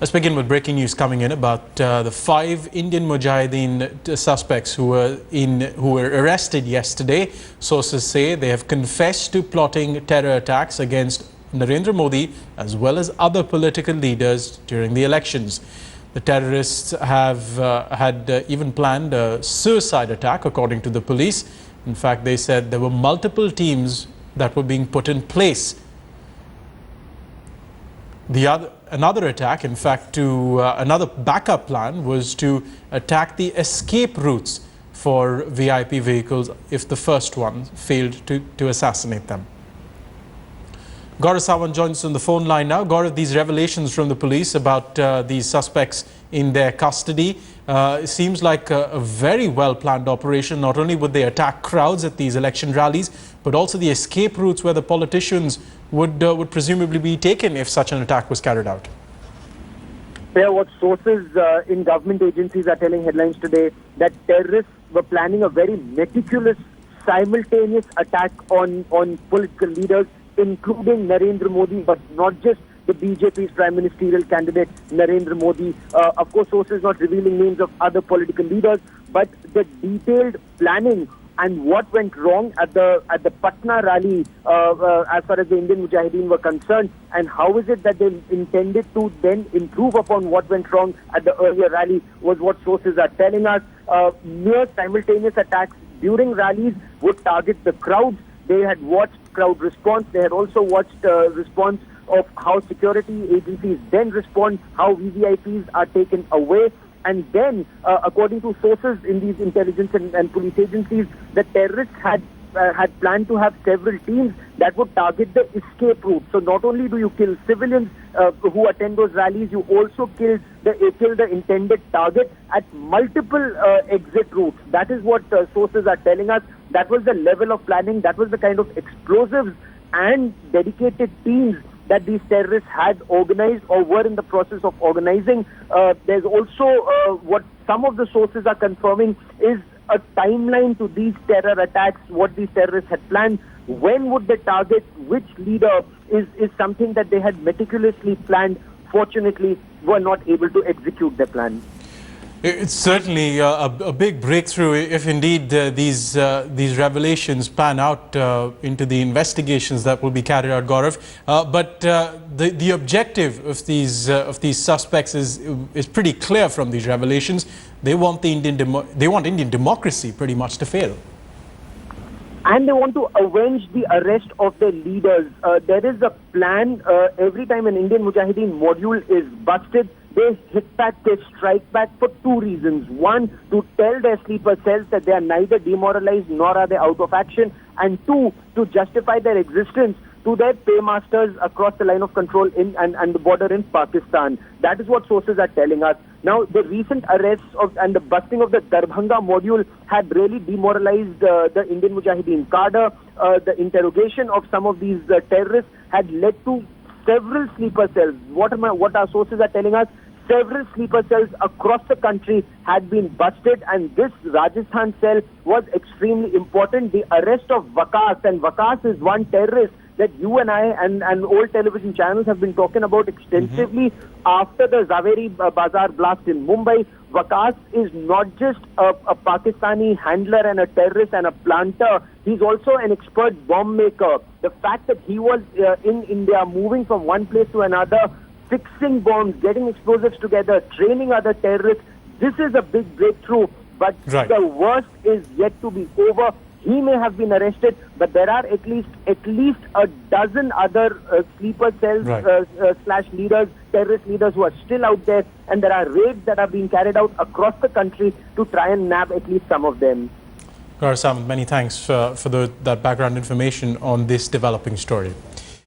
Let's begin with breaking news coming in about the 5 Indian Mujahideen suspects who were arrested yesterday. Sources say they have confessed to plotting terror attacks against Narendra Modi as well as other political leaders during the elections. The terrorists have had even planned a suicide attack, according to the police. In fact, they said there were multiple teams that were being put in place. Another attack, in fact, another backup plan was to attack the escape routes for VIP vehicles if the first one failed to assassinate them. Gaurav Sawant joins us on the phone line now. Gaurav, these revelations from the police about these suspects in their custody, it seems like a very well-planned operation. Not only would they attack crowds at these election rallies, but also the escape routes where the politicians would presumably be taken if such an attack was carried out. Yeah, what sources in government agencies are telling headlines today that terrorists were planning a very meticulous, simultaneous attack on political leaders, including Narendra Modi, but not just the BJP's prime ministerial candidate, Narendra Modi. Of course, sources not revealing names of other political leaders, but the detailed planning and what went wrong at the Patna rally as far as the Indian Mujahideen were concerned, and how is it that they intended to then improve upon what went wrong at the earlier rally was what sources are telling us. Near simultaneous attacks during rallies would target the crowds. They had watched crowd response. They had also watched response of how security agencies then respond, how VVIPs are taken away. And then, according to sources in these intelligence and police agencies, the terrorists had planned to have several teams that would target the escape route. So not only do you kill civilians who attend those rallies, you also kill the intended target at multiple exit routes. That is what sources are telling us. That was the level of planning. That was the kind of explosives and dedicated teams that these terrorists had organized or were in the process of organizing. There's also what some of the sources are confirming is a timeline to these terror attacks, what these terrorists had planned. When would they target which leader is something that they had meticulously planned. Fortunately, were not able to execute their plan. It's certainly a big breakthrough if indeed these revelations pan out into the investigations that will be carried out, Gaurav. But the objective of these suspects is pretty clear from these revelations. They want Indian democracy pretty much to fail. And they want to avenge the arrest of their leaders. There is a plan. Every time an Indian Mujahideen module is busted, they hit back, they strike back for 2 reasons. One, to tell their sleeper cells that they are neither demoralized nor are they out of action. And 2, to justify their existence to their paymasters across the line of control and the border in Pakistan. That is what sources are telling us. Now, the recent arrests and the busting of the Darbhanga module had really demoralized the Indian Mujahideen cadre. The interrogation of some of these terrorists had led to several sleeper cells. What our sources are telling us, several sleeper cells across the country had been busted, and this Rajasthan cell was extremely important. The arrest of Waqas, and Waqas is one terrorist that you and I and old television channels have been talking about extensively after the Zaveri Bazaar blast in Mumbai. Waqas is not just a Pakistani handler and a terrorist and a planter. He's also an expert bomb maker. The fact that he was in India, moving from one place to another, fixing bombs, getting explosives together, training other terrorists, this is a big breakthrough. But the worst is yet to be over. He may have been arrested, but there are at least a dozen other sleeper cells slash leaders, terrorist leaders who are still out there, and there are raids that are being carried out across the country to try and nab at least some of them. Gaurav Sawant, many thanks for that background information on this developing story.